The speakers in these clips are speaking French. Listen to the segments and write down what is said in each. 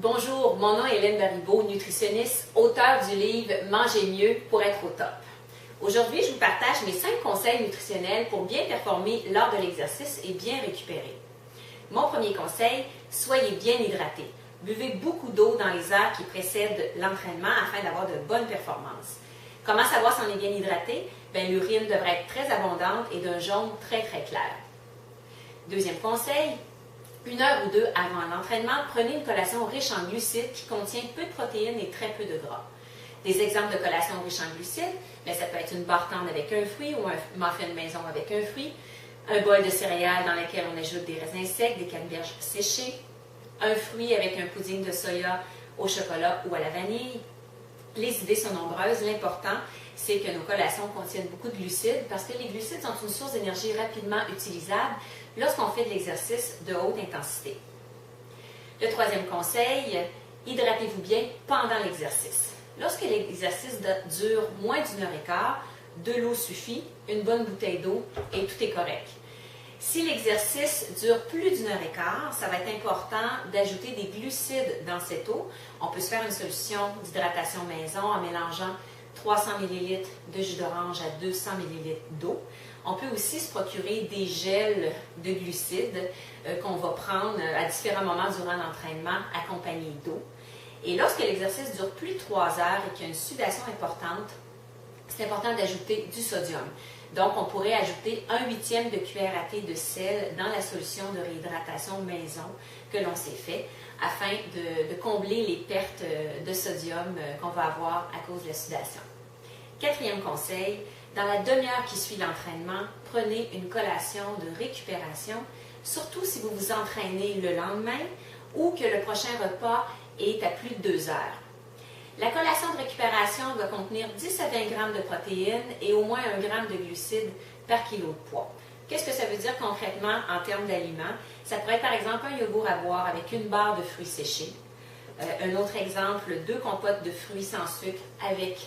Bonjour, mon nom est Hélène Baribeau, nutritionniste, auteure du livre « Manger mieux pour être au top ». Aujourd'hui, je vous partage mes 5 conseils nutritionnels pour bien performer lors de l'exercice et bien récupérer. Mon premier conseil, soyez bien hydraté. Buvez beaucoup d'eau dans les heures qui précèdent l'entraînement afin d'avoir de bonnes performances. Comment savoir si on est bien hydraté? L'urine devrait être très abondante et d'un jaune très clair. Deuxième conseil, 1 heure ou 2 avant l'entraînement, prenez une collation riche en glucides qui contient peu de protéines et très peu de gras. Des exemples de collations riches en glucides, ça peut être une barre tendre avec un fruit ou un muffin maison avec un fruit, un bol de céréales dans lequel on ajoute des raisins secs, des canneberges séchées, un fruit avec un pudding de soya au chocolat ou à la vanille. Les idées sont nombreuses. L'important, c'est que nos collations contiennent beaucoup de glucides parce que les glucides sont une source d'énergie rapidement utilisable lorsqu'on fait de l'exercice de haute intensité. Le troisième conseil, hydratez-vous bien pendant l'exercice. Lorsque l'exercice dure moins d'1 heure et quart, de l'eau suffit, une bonne bouteille d'eau et tout est correct. Si l'exercice dure plus d'1 heure et quart, ça va être important d'ajouter des glucides dans cette eau. On peut se faire une solution d'hydratation maison en mélangeant 300 ml de jus d'orange à 200 ml d'eau. On peut aussi se procurer des gels de glucides qu'on va prendre à différents moments durant l'entraînement accompagnés d'eau. Et lorsque l'exercice dure plus de 3 heures et qu'il y a une sudation importante, c'est important d'ajouter du sodium. Donc, on pourrait ajouter 1/8 de cuillère à thé de sel dans la solution de réhydratation maison que l'on s'est fait afin de combler les pertes de sodium qu'on va avoir à cause de la sudation. Quatrième conseil, dans la demi-heure qui suit l'entraînement, prenez une collation de récupération, surtout si vous vous entraînez le lendemain ou que le prochain repas est à plus de 2 heures. La collation de récupération doit contenir 10 à 20 g de protéines et au moins 1 g de glucides par kilo de poids. Qu'est-ce que ça veut dire concrètement en termes d'aliments? Ça pourrait être par exemple un yogourt à boire avec une barre de fruits séchés. Un autre exemple, 2 compotes de fruits sans sucre avec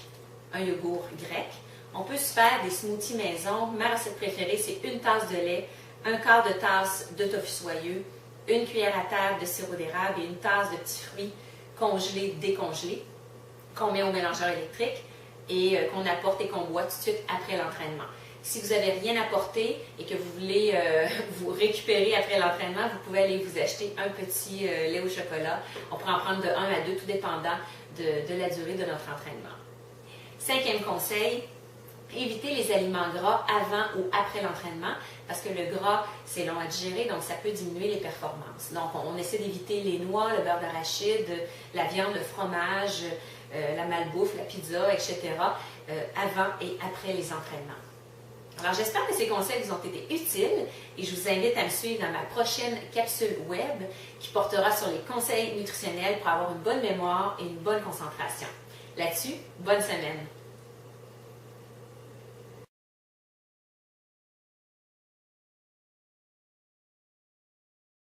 un yogourt grec. On peut se faire des smoothies maison. Ma recette préférée, c'est 1 tasse de lait, 1/4 de tasse de tofu soyeux, 1 cuillère à table de sirop d'érable et 1 tasse de petits fruits congelés, décongelés, qu'on met au mélangeur électrique et qu'on apporte et qu'on boit tout de suite après l'entraînement. Si vous n'avez rien apporté et que vous voulez vous récupérer après l'entraînement, vous pouvez aller vous acheter un petit lait au chocolat. On pourrait en prendre de 1 à 2, tout dépendant de la durée de notre entraînement. 5e conseil, évitez les aliments gras avant ou après l'entraînement parce que le gras, c'est long à digérer, donc ça peut diminuer les performances. Donc, on essaie d'éviter les noix, le beurre d'arachide, la viande, le fromage, la malbouffe, la pizza, etc. Avant et après les entraînements. Alors, j'espère que ces conseils vous ont été utiles et je vous invite à me suivre dans ma prochaine capsule web qui portera sur les conseils nutritionnels pour avoir une bonne mémoire et une bonne concentration. Là-dessus, bonne semaine!